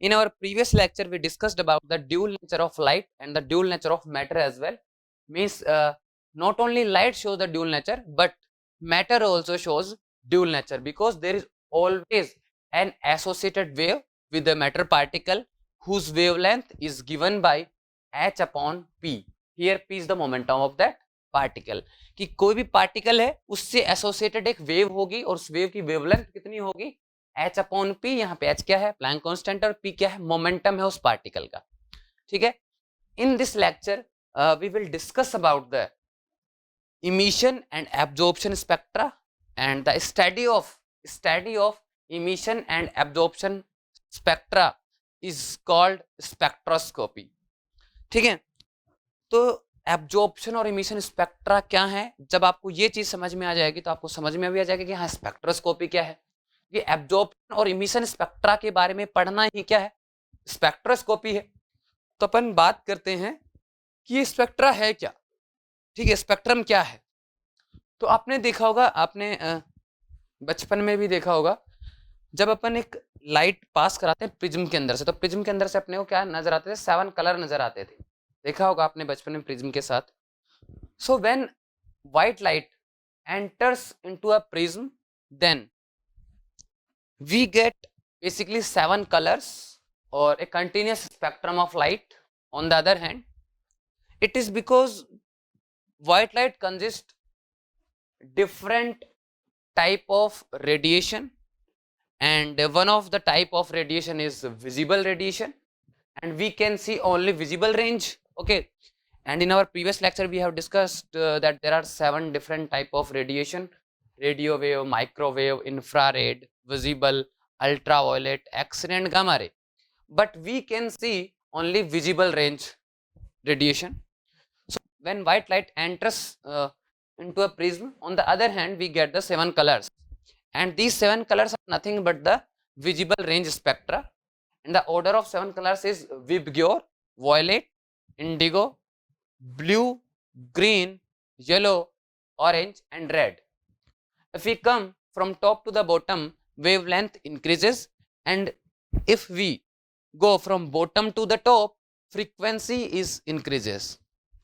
In our previous lecture we discussed about the dual nature of light and the dual nature of matter as well. Means not only light shows the dual nature but matter also shows dual nature, because there is always an associated wave with the matter particle whose wavelength is given by h upon p. Here p is the momentum of that particle. कि कोई भी particle है उससे associated एक wave होगी और उस wave की वेवलेंथ कितनी होगी h अपॉन p. यहाँ पे h क्या है, प्लैंक कांस्टेंट, और p क्या है, मोमेंटम है उस पार्टिकल का. ठीक है. In this lecture we will discuss about the emission and absorption spectra and the study of emission and absorption spectra is called spectroscopy. ठीक है. तो एब्जॉर्प्शन और इमिशन स्पेक्ट्रा क्या है, जब आपको ये चीज समझ में आ जाएगी तो आपको समझ में भी आ जाएगा कि हाँ स्पेक्ट्रोस्कोपी क्या है. ये एब्जॉर्प्शन और इमिशन स्पेक्ट्रा के बारे में पढ़ना ही क्या है, स्पेक्ट्रोस्कोपी है. तो अपन बात करते हैं कि ये स्पेक्ट्रा है क्या. ठीक है, स्पेक्ट्रम क्या है. तो आपने देखा होगा, आपने बचपन में भी देखा होगा, जब अपन एक लाइट पास कराते हैं प्रिज्म के अंदर से, तो प्रिज्म के अंदर से अपने को क्या नजर आते थे, 7 कलर नजर आते थे. देखा होगा आपने बचपन में प्रिज्म के साथ. So when white light enters into a prism then we get basically 7 colours और a continuous spectrum of light. On the other hand, it is because white light consists different type of radiation, and one of the type of radiation is visible radiation, and we can see only visible range. Okay, and in our previous lecture we have discussed that there are 7 different type of radiation: radio wave, microwave, infrared, visible, ultraviolet, X-ray and gamma ray. But we can see only visible range radiation. So when white light enters into a prism, on the other hand we get the 7 colors, and these 7 colors are nothing but the visible range spectra, and the order of 7 colors is Vibgyor, violet, indigo, blue, green, yellow, orange and red. If we come from top to the bottom, wavelength increases, and if we go from bottom to the top, frequency is increases.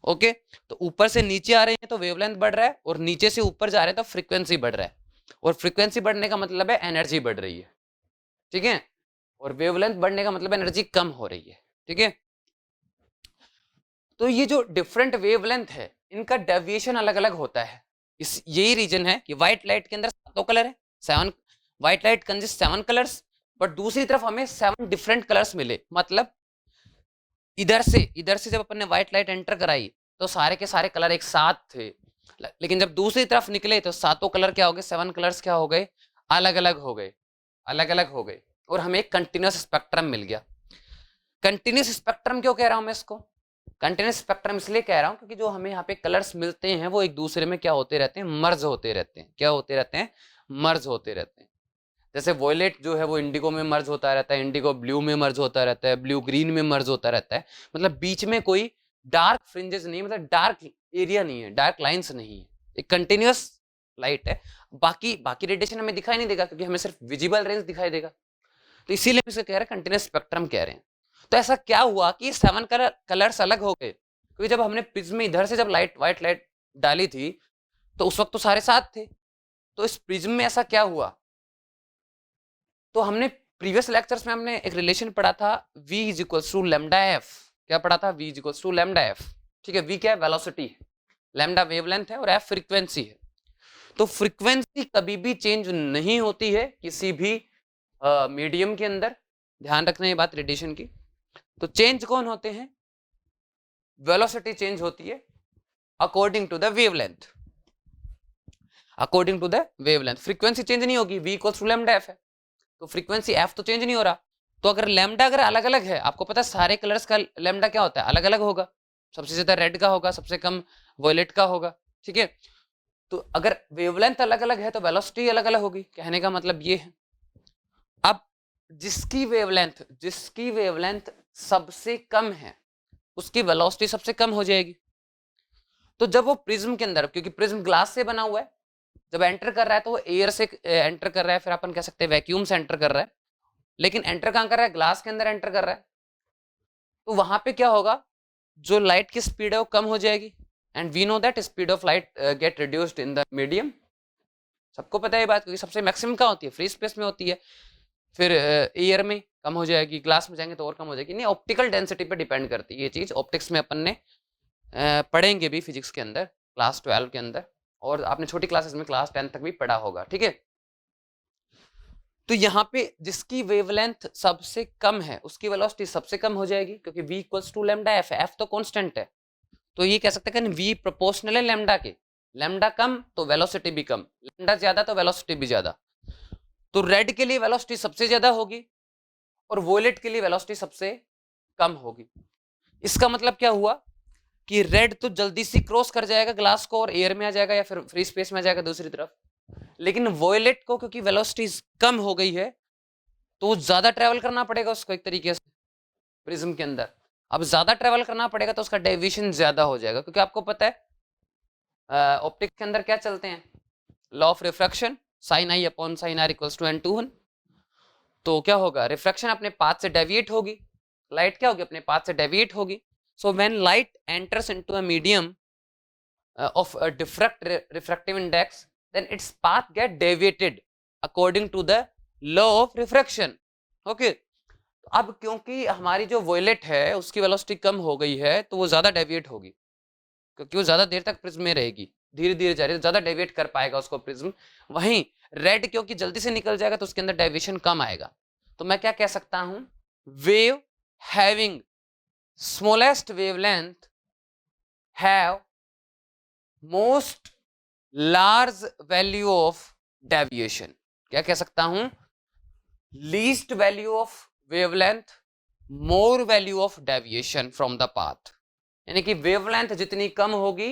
Okay, तो ऊपर से नीचे आ रहे हैं तो wavelength बढ़ रहा है, और नीचे से ऊपर जा रहे हैं तो फ्रीक्वेंसी बढ़ रहा है, और फ्रीक्वेंसी बढ़ने का मतलब है एनर्जी बढ़ रही है. ठीक है, और वेवलेंथ बढ़ने का मतलब एनर्जी कम हो रही है. ठीक है, तो ये जो डिफरेंट वेवलेंथ है इनका डेविएशन अलग अलग होता है. इस यही रीजन है कि व्हाइट लाइट के अंदर 7 कलर है, 7 white light consist 7 colours, but दूसरी तरफ हमें 7 डिफरेंट कलर्स मिले. मतलब इधर से जब अपन ने व्हाइट लाइट एंटर कराई तो सारे के सारे कलर एक साथ थे, लेकिन जब दूसरी तरफ निकले तो 7 कलर क्या हो गए, 7 कलर्स क्या हो गए, अलग अलग हो गए, अलग अलग हो गए, और हमें एक कंटिन्यूस स्पेक्ट्रम मिल गया. कंटिन्यूस स्पेक्ट्रम क्यों कह रहा हूं मैं इसको, कंटिन्यूस स्पेक्ट्रम इसलिए कह रहा हूं क्योंकि जो हमें यहाँ पे कलर्स मिलते हैं वो एक दूसरे में क्या होते रहते हैं, मर्ज होते रहते हैं. क्या होते रहते हैं, मर्ज होते रहते हैं. जैसे वॉयलेट जो है वो इंडिगो में मर्ज होता रहता है, इंडिगो ब्लू में मर्ज होता रहता है, ब्लू ग्रीन में मर्ज होता रहता है. मतलब बीच में कोई डार्क फ्रिंजेस नहीं, मतलब डार्क एरिया नहीं है, डार्क लाइंस नहीं है, एक कंटिन्यूअस लाइट है. बाकी बाकी रेडिएशन हमें दिखाई नहीं देगा क्योंकि हमें सिर्फ विजिबल रेंज दिखाई देगा. तो इसीलिए हम इसे कह रहे हैं कंटिन्यूअस स्पेक्ट्रम कह रहे हैं. तो ऐसा क्या हुआ कि 7 कलर्स अलग हो गए, क्योंकि जब हमने प्रिज्म में इधर से जब व्हाइट लाइट डाली थी तो उस वक्त तो सारे साथ थे. तो इस प्रिज्म में ऐसा क्या हुआ, तो हमने प्रीवियस लेक्चर्स में हमने एक रिलेशन पढ़ा था, v is equals to lambda f. क्या पढ़ा था, v is equals to lambda f. ठीक है, v क्या है, वेलोसिटी है, लैम्डा वेवलेंथ है, और f फ्रीक्वेंसी है. तो फ्रीक्वेंसी कभी भी चेंज नहीं होती है किसी भी मीडियम के अंदर. ध्यान रखना ये बात रेडिएशन की. तो चेंज कौन होते हैं, वेलोसिटी चेंज होती है according to the wavelength, according to the wavelength. Frequency change नहीं होगी, v equals to lambda f है, तो फ्रीक्वेंसी f तो चेंज नहीं हो रहा. तो अगर लैम्डा अगर अलग अलग है, आपको पता है सारे कलर्स का लैम्डा क्या होता है, अलग अलग होगा. सबसे ज्यादा रेड का होगा, सबसे कम वॉयलेट का होगा. ठीक है, तो अगर वेवलेंथ अलग अलग है तो वेलोसिटी अलग अलग होगी. कहने का मतलब ये है. अब जिसकी वेवलेंथ सबसे कम है उसकी वेलोसिटी सबसे कम हो जाएगी. तो जब वो प्रिज्म के अंदर, क्योंकि प्रिज्म ग्लास से बना हुआ है, जब एंटर कर रहा है तो वो एयर से एंटर कर रहा है, फिर अपन कह सकते हैं वैक्यूम से एंटर कर रहा है, लेकिन एंटर कहाँ कर रहा है, ग्लास के अंदर एंटर कर रहा है। तो वहां पे क्या होगा, जो लाइट की स्पीड है वो कम हो जाएगी, and we know that speed of light get reduced in the medium. सबको पता है ये बात, क्योंकि सबसे मैक्सिमम कहाँ होती है, फ्री स्पेस में होती है। फिर एयर में कम हो जाएगी, ग्लास में जाएंगे तो और कम हो जाएगी। नहीं, ऑप्टिकल डेंसिटी पे डिपेंड करती है ये चीज। ऑप्टिक्स में अपन ने पढ़ेंगे भी फिजिक्स के अंदर, क्लास 12 के अंदर, और आपने छोटी क्लासेस में क्लास 10 तक भी पढ़ा होगा, ठीक है। तो यहाँ पे जिसकी वेवलेंथ सबसे कम है उसकी वेलोसिटी सबसे कम हो जाएगी, क्योंकि v equals to lambda f, f तो कांस्टेंट है। तो ये कह सकते हैं v प्रोपोर्शनल है लैम्डा के, लैम्डा कम तो वेलोसिटी भी कम, लैम्डा ज्यादा तो वेलोसिटी भी ज्यादा। तो रेड के लिए वेलोसिटी सबसे ज्यादा होगी और वोलेट के लिए वेलोसिटी सबसे कम होगी। इसका मतलब क्या हुआ कि रेड तो जल्दी से क्रॉस कर जाएगा ग्लास को और एयर में आ जाएगा या फिर फ्री स्पेस में आ जाएगा दूसरी तरफ, लेकिन वोयलेट को क्योंकि वेलोसिटी कम हो गई है तो ज्यादा ट्रेवल करना पड़ेगा उसको एक तरीके से प्रिज्म के अंदर। अब ज्यादा ट्रेवल करना पड़ेगा तो उसका डेविएशन ज्यादा हो जाएगा, क्योंकि आपको पता है ऑप्टिक्स के अंदर क्या चलते हैं, law of refraction, sine i upon sine r equals to n/2 1। तो क्या होगा, रिफ्रैक्शन अपने पाथ से डेविएट होगी, लाइट क्या होगी, अपने पाथ से डेविएट होगी। So when light enters into a medium of a refractive index, then its path get deviated according to the law of refraction. Okay, अब क्योंकि हमारी जो वोयलेट है उसकी वेलोसिटी कम हो गई है तो वो ज्यादा डेविएट होगी, क्योंकि वो ज्यादा देर तक प्रिज्म में रहेगी, धीरे धीरे जा रही है, ज्यादा डेविएट कर पाएगा उसको प्रिज्म। वहीं रेड क्योंकि जल्दी से निकल जाएगा तो उसके अंदर डेविएशन कम आएगा। तो मैं क्या कह सकता हूं, wave having smallest wavelength have most large value of deviation. क्या कह सकता हूं, least value of wavelength, more value of deviation from the path. यानी कि वेवलेंथ जितनी कम होगी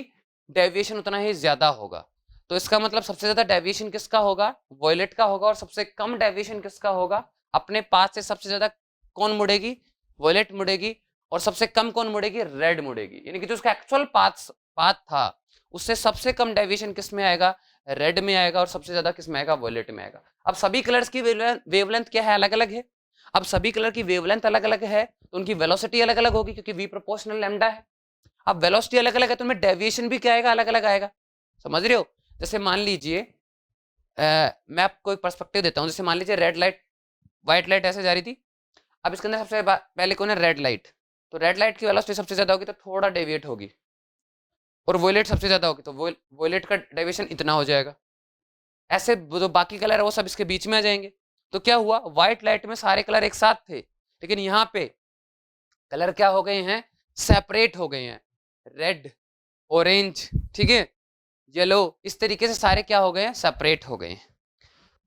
डेविएशन उतना ही ज्यादा होगा। तो इसका मतलब सबसे ज्यादा डेविएशन किसका होगा, वॉयलेट का होगा, और सबसे कम डेविएशन किसका होगा, अपने पाथ से सबसे ज्यादा कौन मुड़ेगी, वॉयलेट मुड़ेगी, और सबसे कम कौन मुड़ेगी, रेड मुड़ेगी। यानी कि जो उसका एक्चुअल पाथ था उससे सबसे कम डेविएशन किस में आएगा, रेड में आएगा, और सबसे ज्यादा किस में आएगा, वॉयलेट में आएगा। अब सभी कलर्स की वेवलेंथ क्या है, अलग अलग है। अब सभी कलर की वेवलेंथ अलग अलग है तो उनकी वेलोसिटी अलग अलग होगी, क्योंकि v प्रोपोर्शनल लैम्डा है। अब वेलोसिटी अलग अलग है तो उनमें डेविएशन भी क्या आएगा, अलग अलग आएगा। समझ रहे हो, जैसे मान लीजिए मैं आपको एक पर्सपेक्टिव देता हूँ। जैसे मान लीजिए रेड लाइट, व्हाइट लाइट ऐसे जा रही थी, अब इसके अंदर सबसे पहले कौन है, रेड लाइट। तो रेड लाइट की वेलोसिटी सबसे ज्यादा होगी तो थोड़ा डेविएट होगी, और वोयलेट सबसे ज्यादा होगी तो वोयलेट का डेविएशन इतना हो जाएगा। ऐसे जो बाकी कलर है वो सब इसके बीच में आ जाएंगे। तो क्या हुआ, व्हाइट लाइट में सारे कलर एक साथ थे, लेकिन यहाँ पे कलर क्या हो गए हैं, सेपरेट हो गए हैं। रेड, ऑरेंज, ठीक है, येलो, इस तरीके से सारे क्या हो गए हैं, सेपरेट हो गए हैं।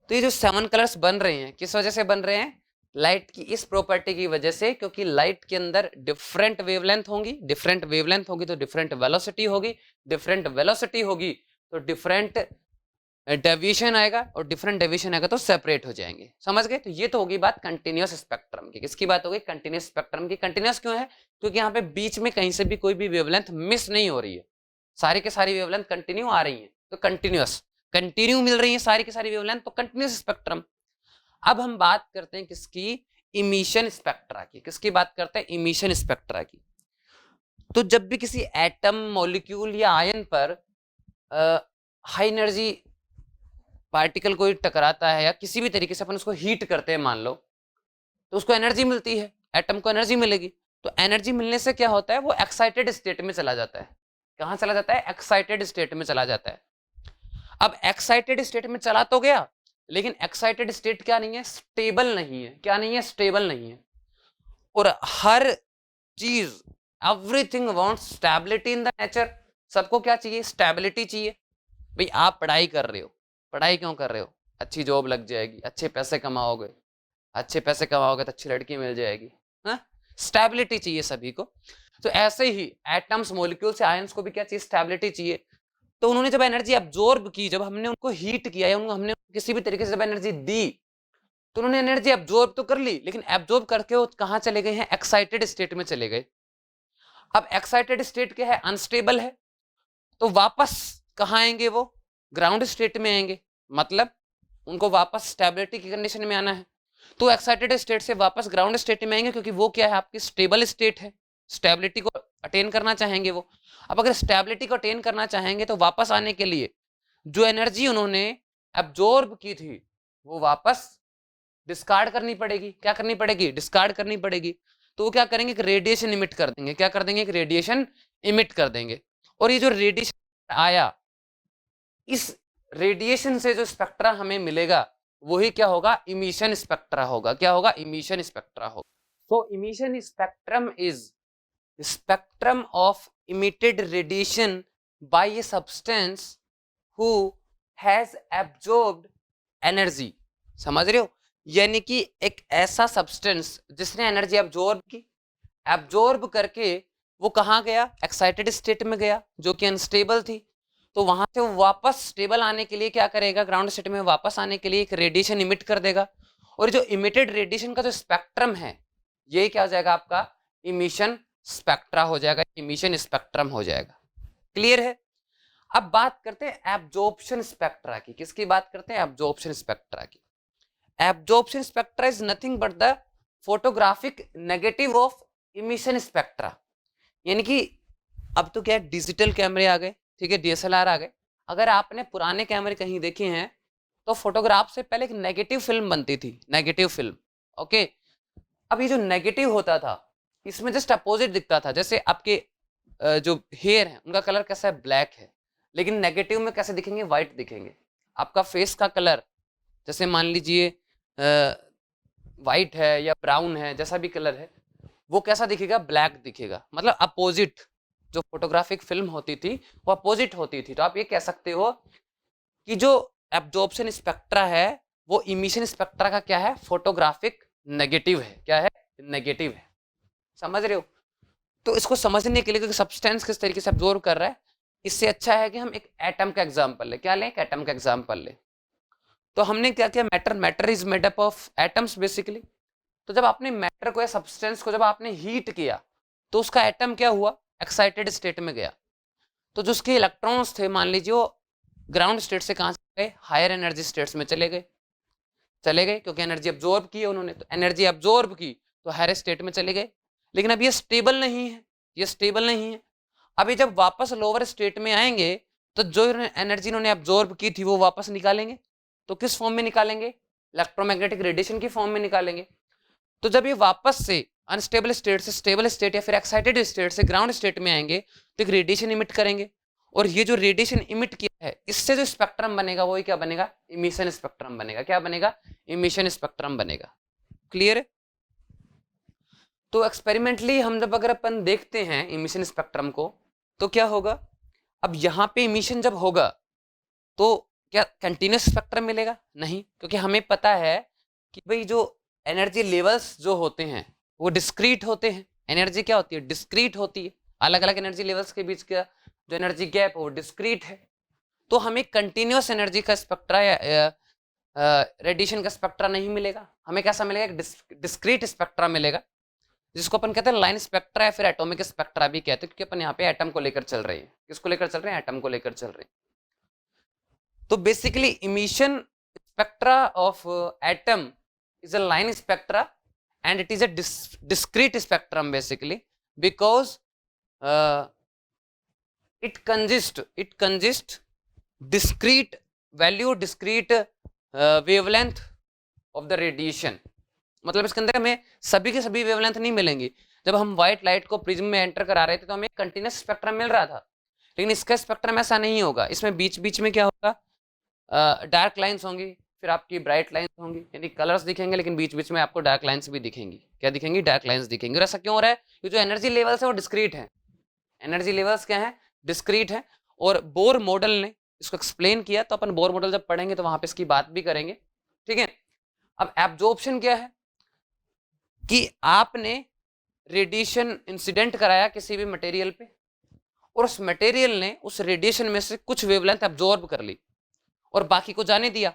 तो ये जो 7 कलर्स बन रहे हैं किस वजह से बन रहे हैं, लाइट की इस प्रॉपर्टी की वजह से, क्योंकि लाइट के अंदर डिफरेंट वेवलेंथ होंगी, डिफरेंट वेवलेंथ होगी तो डिफरेंट वेलोसिटी होगी, डिफरेंट वेलोसिटी होगी तो डिफरेंट डेविएशन आएगा, और डिफरेंट डेविएशन आएगा तो सेपरेट हो जाएंगे। समझ गए। तो ये तो होगी बात कंटिन्यूअस स्पेक्ट्रम की। किसकी बात हो गई, कंटिन्यूअस स्पेक्ट्रम की। कंटिन्यूअस क्यों है, क्योंकि यहाँ पे बीच में कहीं से भी कोई भी वेवलेंथ मिस नहीं हो रही है, सारी के सारी वेवलेंथ कंटिन्यू आ रही है, तो कंटिन्यूअस, कंटिन्यू मिल रही है सारी की सारी वेवलेंथ, तो कंटिन्यूअस स्पेक्ट्रम। अब हम बात करते हैं किसकी, इमिशन स्पेक्ट्रा की। किसकी बात करते हैं, इमिशन स्पेक्ट्रा की। तो जब भी किसी एटम, मॉलिक्यूल या आयन पर हाई एनर्जी पार्टिकल कोई टकराता है या किसी भी तरीके से अपन उसको हीट करते हैं मान लो, तो उसको एनर्जी मिलती है, एटम को एनर्जी मिलेगी। तो एनर्जी मिलने से क्या होता है, वो एक्साइटेड स्टेट में चला जाता है। कहाँ चला जाता है, एक्साइटेड स्टेट में चला जाता है। अब एक्साइटेड स्टेट में चला तो गया, लेकिन एक्साइटेड स्टेट क्या नहीं है, स्टेबल नहीं है। क्या नहीं है, स्टेबल नहीं है। और हर चीज, everything wants stability in the nature. सबको क्या चाहिए, स्टेबिलिटी चाहिए। भाई आप पढ़ाई कर रहे हो, पढ़ाई क्यों कर रहे हो, अच्छी जॉब लग जाएगी, अच्छे पैसे कमाओगे, अच्छे पैसे कमाओगे तो अच्छी लड़की मिल जाएगी, हाँ, स्टेबिलिटी चाहिए सभी को। तो ऐसे ही एटम्स, मॉलिक्यूल्स, आयंस को भी क्या चाहिए, स्टेबिलिटी चाहिए। तो उन्होंने जब एनर्जी अब्जॉर्ब की, जब हमने उनको हीट किया या हमने किसी भी तरीके से जब एनर्जी दी, तो उन्होंने एनर्जी अब्जॉर्ब तो कर ली, लेकिन अब्जॉर्ब करके वो कहाँ चले गए हैं, एक्साइटेड स्टेट में चले गए। अब एक्साइटेड स्टेट क्या है, अनस्टेबल है, तो वापस कहाँ आएंगे, वो ग्राउंड स्टेट में आएंगे। मतलब उनको वापस स्टेबिलिटी की कंडीशन में आना है। तो एक्साइटेड स्टेट से वापस ग्राउंड स्टेट में आएंगे, क्योंकि वो क्या है, आपकी स्टेबल स्टेट है, स्टेबिलिटी को अटेन करना चाहेंगे वो। अब अगर स्टेबिलिटी को अटेन करना चाहेंगे तो वापस आने के लिए जो एनर्जी उन्होंने एब्जॉर्ब की थी वो वापस डिस्कार्ड करनी पड़ेगी। क्या करनी पड़ेगी? डिस्कार्ड करनी पड़ेगी। तो वो क्या करेंगे? एक रेडिएशन इमिट कर देंगे। क्या कर देंगे? एक रेडिएशन इमिट कर देंगे। और ये जो रेडिएशन आया, इस रेडिएशन से जो स्पेक्ट्रा हमें मिलेगा वही क्या होगा? इमिशन स्पेक्ट्रा होगा। क्या होगा? इमिशन स्पेक्ट्रा होगा। तो emission spectrum is spectrum of emitted radiation by a substance who has absorbed energy. समझ रहे हो? यानी कि एक ऐसा सब्सटेंस जिसने एनर्जी एब्जॉर्ब की, एब्जॉर्ब करके वो कहाँ गया? एक्साइटेड स्टेट में गया, जो कि अनस्टेबल थी। तो वहां से वो वापस स्टेबल आने के लिए क्या करेगा? ग्राउंड स्टेट में वापस आने के लिए एक रेडिएशन इमिट कर देगा। और जो इमिटेड रेडिएशन का जो स्पेक्ट्रम है, ये क्या हो जाएगा? आपका इमिशन स्पेक्ट्रा हो जाएगा, इमिशन स्पेक्ट्रम हो जाएगा। क्लियर है? अब बात करते हैं एब्जॉर्प्शन स्पेक्ट्रा की। किसकी बात करते हैं? एब्जॉर्प्शन स्पेक्ट्रा की। Absorption spectra is nothing but the photographic negative of emission spectra. यानी कि अब तो क्या है, डिजिटल कैमरे आ गए, ठीक है, डीएसएलआर आ गए। अगर आपने पुराने कैमरे कहीं देखे हैं तो फोटोग्राफ से पहले एक नेगेटिव फिल्म बनती थी, नेगेटिव फिल्म। ओके, अब ये जो नेगेटिव होता था इसमें जस्ट अपोजिट दिखता था। जैसे आपके जो हेयर है उनका कलर कैसा है? ब्लैक है, लेकिन नेगेटिव में कैसे दिखेंगे? व्हाइट दिखेंगे। आपका फेस का कलर जैसे मान लीजिए व्हाइट है या ब्राउन है, जैसा भी कलर है, वो कैसा दिखेगा? ब्लैक दिखेगा। मतलब अपोजिट जो फोटोग्राफिक फिल्म होती थी वो अपोजिट होती थी। तो आप ये कह सकते हो कि जो एब्जॉर्प्शन स्पेक्ट्रा है वो इमिशन स्पेक्ट्रा का क्या है? फोटोग्राफिक नेगेटिव है। क्या है? नेगेटिव है। समझ रहे हो? तो इसको समझने के लिए कि सब्सटेंस किस तरीके से एब्जॉर्ब कर रहा है, इससे अच्छा है कि हम एक एटम का एग्जांपल ले। क्या लें? एक एटम का एग्जांपल ले। तो हमने क्या किया? Matter is made up of atoms basically. तो जब आपने मैटर को या सब्सटेंस को जब आपने हीट किया तो उसका एटम क्या हुआ? एक्साइटेड स्टेट में गया। तो जो उसके इलेक्ट्रॉन्स थे, मान लीजिए वो ग्राउंड स्टेट से कहां से गए? हायर एनर्जी स्टेट्स में चले गए। क्योंकि एनर्जी एब्जॉर्ब की है उन्होंने, तो एनर्जी एब्जॉर्ब की तो हायर स्टेट में चले गए। लेकिन अब ये स्टेबल नहीं है, ये स्टेबल नहीं है। अभी जब वापस लोअर स्टेट में आएंगे तो जो एनर्जी इन्होंने एब्जॉर्ब की थी वो वापस निकालेंगे। तो किस फॉर्म में निकालेंगे? इलेक्ट्रोमैग्नेटिक रेडिएशन की फॉर्म में निकालेंगे। तो जब ये वापस से अनस्टेबल स्टेट से स्टेबल स्टेट या फिर एक्साइटेड स्टेट से ग्राउंड स्टेट में आएंगे तो एक रेडिएशन इमिट करेंगे। और ये जो रेडिएशन इमिट किया है इससे जो स्पेक्ट्रम बनेगा वही क्या बनेगा? इमिशन स्पेक्ट्रम बनेगा। क्या बनेगा? इमिशन स्पेक्ट्रम बनेगा। क्लियर है? तो एक्सपेरिमेंटली हम जब अगर अपन देखते हैं इमिशन स्पेक्ट्रम को तो क्या होगा? अब यहाँ पे इमिशन जब होगा तो क्या कंटिन्यूस स्पेक्ट्रम मिलेगा? नहीं, क्योंकि हमें पता है कि भाई जो एनर्जी लेवल्स जो होते हैं वो डिस्क्रीट होते हैं। एनर्जी क्या होती है? डिस्क्रीट होती है। अलग अलग एनर्जी लेवल्स के बीच का जो एनर्जी गैप है वो डिस्क्रीट है। तो हमें कंटिन्यूस एनर्जी का स्पेक्ट्रा या रेडिएशन का स्पेक्ट्रा नहीं मिलेगा। हमें कैसा मिलेगा? डिस्क्रीट स्पेक्ट्रा मिलेगा, जिसको अपन कहते हैं लाइन स्पेक्ट्रा या फिर एटॉमिक स्पेक्ट्रा भी कहते हैं, क्योंकि अपन यहाँ पे एटम को लेकर चल रहे हैं। किसको लेकर चल रहे हैं? एटम को लेकर चल रहे हैं। तो basically emission spectra of atom is a line spectra and it is a discrete spectrum basically because it consists discrete wavelength of the radiation। मतलब इसके अंदर हमें सभी के सभी वेवलेंथ नहीं मिलेंगी। जब हम व्हाइट लाइट को प्रिज्म में एंटर करा रहे थे तो हमें कंटिन्यूस स्पेक्ट्रम मिल रहा था, लेकिन इसका स्पेक्ट्रम ऐसा नहीं होगा। इसमें बीच बीच में क्या होगा? डार्क लाइंस होंगी, फिर आपकी ब्राइट लाइंस होंगी, यानी कलर्स दिखेंगे, लेकिन बीच बीच में आपको डार्क लाइंस भी दिखेंगी। क्या दिखेंगी? डार्क लाइंस दिखेंगी। और ऐसा क्यों हो रहा है? ये जो एनर्जी लेवल्स है वो डिस्क्रीट है। एनर्जी लेवल्स क्या है? डिस्क्रीट है। और बोर मॉडल ने इसको एक्सप्लेन किया, तो अपन बोर मॉडल जब पढ़ेंगे तो वहां पे इसकी बात भी करेंगे। ठीक है। अब एब्जॉर्प्शन क्या है? कि आपने रेडिएशन इंसिडेंट कराया किसी भी मटेरियल पे और उस मटेरियल ने उस रेडिएशन में से कुछ वेवलेंथ एब्जॉर्ब कर ली और बाकी को जाने दिया,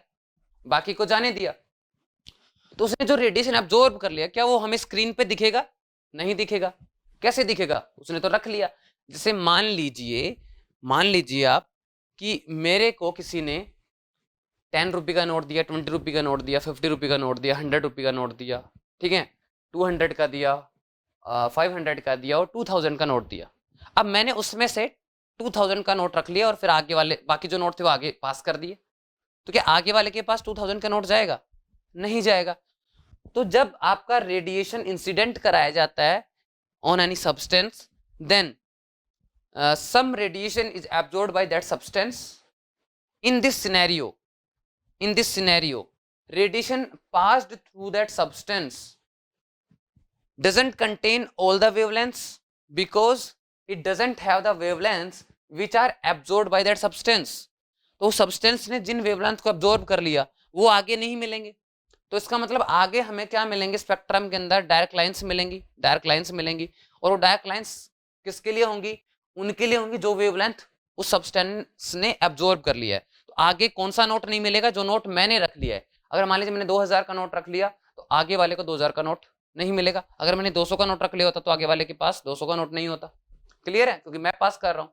तो उसने जो रेडिएशन एब्जॉर्ब कर लिया क्या वो हमें स्क्रीन पे दिखेगा? नहीं दिखेगा। कैसे दिखेगा? उसने तो रख लिया। जैसे मान लीजिए आप कि मेरे को किसी ने ₹10 का नोट दिया, ₹20 का नोट दिया, ₹50 का नोट दिया, ₹100 का नोट दिया, ठीक है, 200 का दिया, 500 का दिया और 2000 का नोट दिया। अब मैंने उसमें से 2000 का नोट रख लिया और फिर आगे वाले बाकी जो नोट थे वो आगे पास कर दिए। तो क्या आगे वाले के पास 2000 का नोट जाएगा? नहीं जाएगा। तो जब आपका रेडिएशन इंसिडेंट कराया जाता है on any substance, then some radiation is absorbed by that substance. In this scenario, radiation passed through that substance doesn't contain all the wavelengths because it doesn't have the wavelengths which are absorbed by that substance. तो substance ने जिन wavelength को absorb कर लिया वो आगे नहीं मिलेंगे। तो इसका मतलब आगे हमें क्या मिलेंगे? स्पेक्ट्रम के अंदर डायरेक्ट लाइंस मिलेंगी, और वो डायरेक्ट लाइंस किसके लिए होंगी? उनके लिए होंगी जो वेवलेंथ उस सब्सटेंस ने एब्जॉर्ब कर लिया है। तो आगे कौन सा नोट नहीं मिलेगा? जो नोट मैंने रख लिया है। अगर मान लीजिए मैंने 2000 का नोट रख लिया तो आगे वाले को 2000 का नोट नहीं मिलेगा। अगर मैंने 200 का नोट रख लिया होता तो आगे वाले के पास 200 का नोट नहीं होता। क्लियर है? क्योंकि मैं पास कर रहा हूं।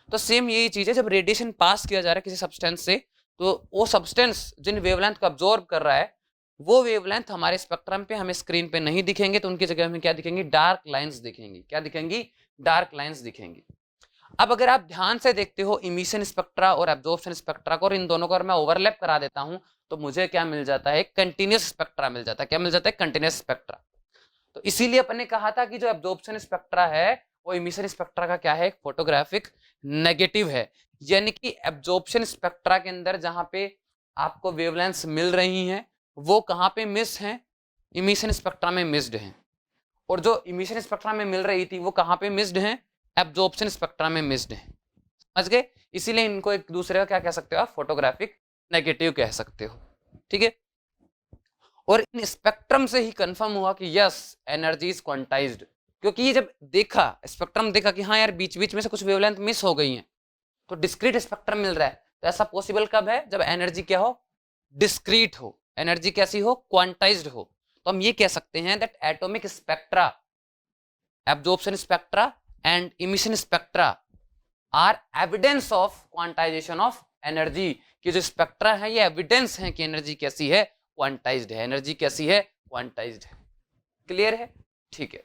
तो सेम यही चीज है, जब रेडिएशन पास किया जा रहा है किसी सब्सटेंस से, तो वो सब्सटेंस जिन वेवलेंथ को अब्जॉर्ब कर रहा है वो वेवलेंथ हमारे स्पेक्ट्रम पे, हमें स्क्रीन पे नहीं दिखेंगे, तो उनकी जगह हमें क्या दिखेंगी? डार्क लाइंस दिखेंगी। क्या दिखेंगी? डार्क लाइंस दिखेंगी। अब अगर आप ध्यान से देखते हो इमिशन स्पेक्ट्रा और एब्जॉर्प्शन स्पेक्ट्रा को, और इन दोनों को अगर मैं ओवरलैप करा देता हूं तो मुझे क्या मिल जाता है? कंटिन्यूस स्पेक्ट्रा मिल जाता है। क्या मिल जाता है? Continuous spectra. तो इसीलिए अपन ने कहा था कि जो एब्जॉर्प्शन स्पेक्ट्रा है वो इमिशन स्पेक्ट्रा का क्या है? फोटोग्राफिक नेगेटिव है। यानी कि एब्जॉर्प्शन स्पेक्ट्रा के अंदर जहां पे आपको वेवलेंथ्स मिल रही हैं वो कहां पे मिस हैं? इमिशन स्पेक्ट्रा में मिस्ड हैं। और जो इमिशन स्पेक्ट्रा में मिल रही थी वो कहां पे मिस्ड हैं? एब्जॉर्प्शन स्पेक्ट्रा में मिस्ड हैं। समझ गए? इसीलिए इनको एक दूसरे का क्या कह सकते हो आप? फोटोग्राफिक नेगेटिव कह सकते हो। ठीक है। और इन स्पेक्ट्रम से ही कंफर्म हुआ कि यस एनर्जी इज क्वांटाइज्ड, क्योंकि ये जब देखा स्पेक्ट्रम देखा कि हाँ यार बीच बीच में से कुछ वेवलेंथ मिस हो गई हैं, तो डिस्क्रीट स्पेक्ट्रम मिल रहा है। तो ऐसा पॉसिबल कब है? जब एनर्जी क्या हो? डिस्क्रीट हो। एनर्जी कैसी हो? क्वांटाइज्ड हो। तो हम ये कह सकते हैं that atomic spectra, absorption spectra and emission spectra are evidence of quantisation of energy. कि जो स्पेक्ट्रा है ये एविडेंस है कि एनर्जी कैसी है? क्वांटाइज्ड है। एनर्जी कैसी है? क्वांटाइज्ड है। क्लियर है? ठीक है।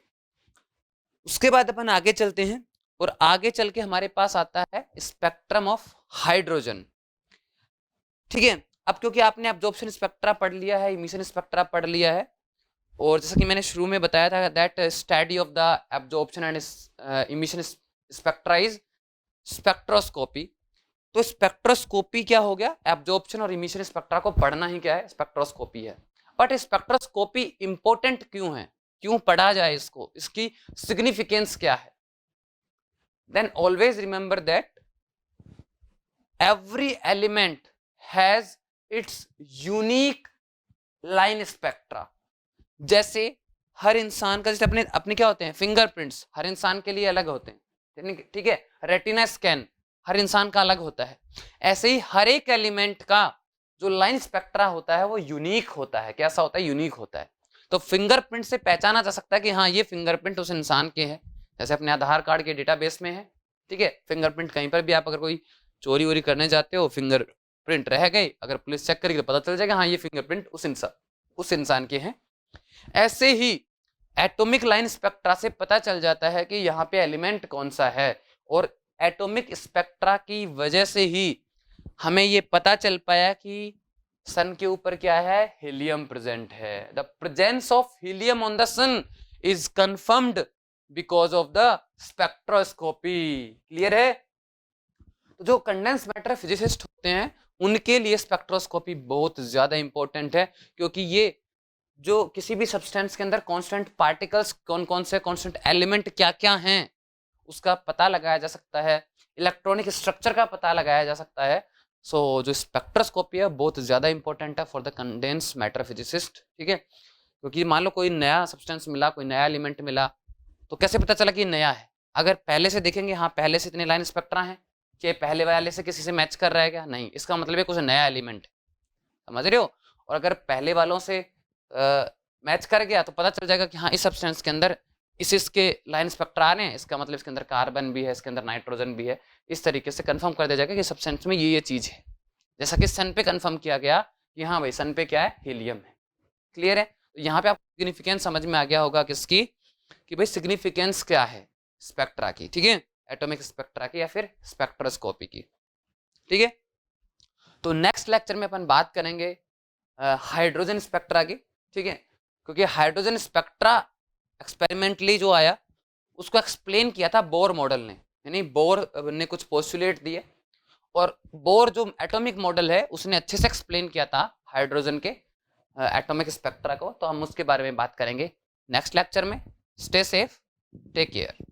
उसके बाद अपन आगे चलते हैं और आगे चल के हमारे पास आता है स्पेक्ट्रम ऑफ हाइड्रोजन। ठीक है। अब क्योंकि आपने एब्जॉर्प्शन स्पेक्ट्रा पढ़ लिया है, इमिशन स्पेक्ट्रा पढ़ लिया है, और जैसा कि मैंने शुरू में बताया था that study of the absorption and emission spectra is spectroscopy. तो स्पेक्ट्रोस्कोपी क्या हो गया? एब्जॉर्प्शन और इमिशन स्पेक्ट्रा को पढ़ना ही क्या है? स्पेक्ट्रोस्कोपी है। बट स्पेक्ट्रोस्कोपी इंपॉर्टेंट क्यों है? क्यों पढ़ा जाए इसको? इसकी सिग्निफिकेंस क्या है? Then always remember that every element has its unique line spectra. जैसे हर इंसान का, जैसे अपने अपने क्या होते हैं? फिंगरप्रिंट्स हर इंसान के लिए अलग होते हैं। ठीक है। रेटिना स्कैन हर इंसान का अलग होता है। ऐसे ही हर एक एलिमेंट का जो लाइन स्पेक्ट्रा होता है वो यूनिक होता है। कैसा होता है? यूनिक होता है। तो फिंगरप्रिंट से पहचाना जा सकता है कि हाँ ये फिंगरप्रिंट उस इंसान के हैं, जैसे अपने आधार कार्ड के डेटाबेस में है। ठीक है। फिंगरप्रिंट कहीं पर भी आप अगर कोई चोरी वोरी करने जाते हो, फिंगरप्रिंट रह गई, अगर पुलिस चेक करेगी तो पता चल जाएगा हाँ ये फिंगरप्रिंट उस इंसान के हैं। ऐसे ही एटॉमिक लाइन स्पेक्ट्रा से पता चल जाता है कि यहाँ पे एलिमेंट कौन सा है, और एटॉमिक स्पेक्ट्रा की वजह से ही हमें ये पता चल पाया कि सन के ऊपर क्या है? हीलियम प्रेजेंट है। The presence of helium on the sun is confirmed because of the spectroscopy. Clear है? तो जो कंडेंस मैटर फिजिसिस्ट होते हैं उनके लिए स्पेक्ट्रोस्कोपी बहुत ज्यादा इंपॉर्टेंट है, क्योंकि ये जो किसी भी सब्सटेंस के अंदर कांस्टेंट पार्टिकल्स कौन कौन से, कांस्टेंट एलिमेंट क्या क्या हैं, उसका पता लगाया जा सकता है। इलेक्ट्रॉनिक स्ट्रक्चर का पता लगाया जा सकता है। सो जो स्पेक्ट्रोस्कोपी है बहुत ज़्यादा इंपॉर्टेंट है for the condense matter physicist. ठीक है। क्योंकि मान लो कोई नया सब्सटेंस मिला, कोई नया एलिमेंट मिला, तो कैसे पता चला कि नया है? अगर पहले से देखेंगे हाँ पहले से इतने लाइन स्पेक्ट्रा हैं, कि पहले वाले से किसी से मैच कर रहा है क्या? नहीं, इसका मतलब है कुछ नया एलिमेंट है। समझ रहे हो? और अगर पहले वालों से मैच कर गया तो पता चल जाएगा कि हाँ इस सब्सटेंस के अंदर इसके लाइन स्पेक्ट्रा आ रहे हैं, इसका मतलब इसके अंदर कार्बन भी है, इसके अंदर नाइट्रोजन भी है। इस तरीके से कंफर्म कर दिया जाएगा कि सब्सटेंस में ये चीज है। जैसा कि सन पे कंफर्म किया गया कि हाँ भाई सन पे क्या है, हीलियम है। क्लियर है? तो यहाँ पे आपको सिग्निफिकेंस समझ में आ गया होगा किसकी, कि भाई सिग्निफिकेंस क्या है स्पेक्ट्रा की, ठीक है, एटॉमिक स्पेक्ट्रा की या फिर स्पेक्ट्रोस्कोपी की, ठीक है। तो नेक्स्ट लेक्चर में अपन बात करेंगे हाइड्रोजन स्पेक्ट्रा की, ठीक है, क्योंकि हाइड्रोजन स्पेक्ट्रा एक्सपेरिमेंटली जो आया उसको एक्सप्लेन किया था बोर मॉडल ने, यानी बोर ने कुछ पोस्टुलेट दिए और बोर जो एटॉमिक मॉडल है उसने अच्छे से एक्सप्लेन किया था हाइड्रोजन के एटॉमिक स्पेक्ट्रा को। तो हम उसके बारे में बात करेंगे नेक्स्ट लेक्चर में। Stay safe, take care.